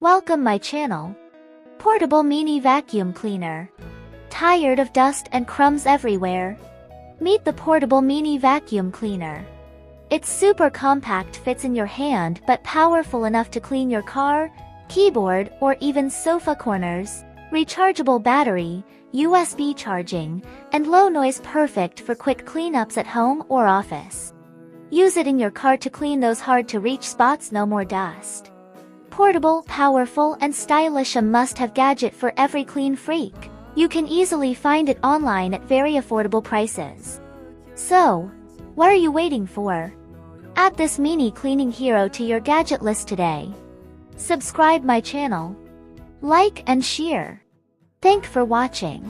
Welcome my channel. Portable Mini Vacuum Cleaner. Tired of dust and crumbs everywhere? Meet the Portable Mini Vacuum Cleaner. It's super compact, fits in your hand, but powerful enough to clean your car, keyboard, or even sofa corners. Rechargeable battery, USB charging, and low noise, perfect for quick cleanups at home or office. Use it in your car to clean those hard to reach spots. No more dust. Portable, powerful, and stylish, a must-have gadget for every clean freak. You can easily find it online at very affordable prices. So, what are you waiting for? Add this mini cleaning hero to your gadget list today. Subscribe my channel. Like and share. Thank for watching.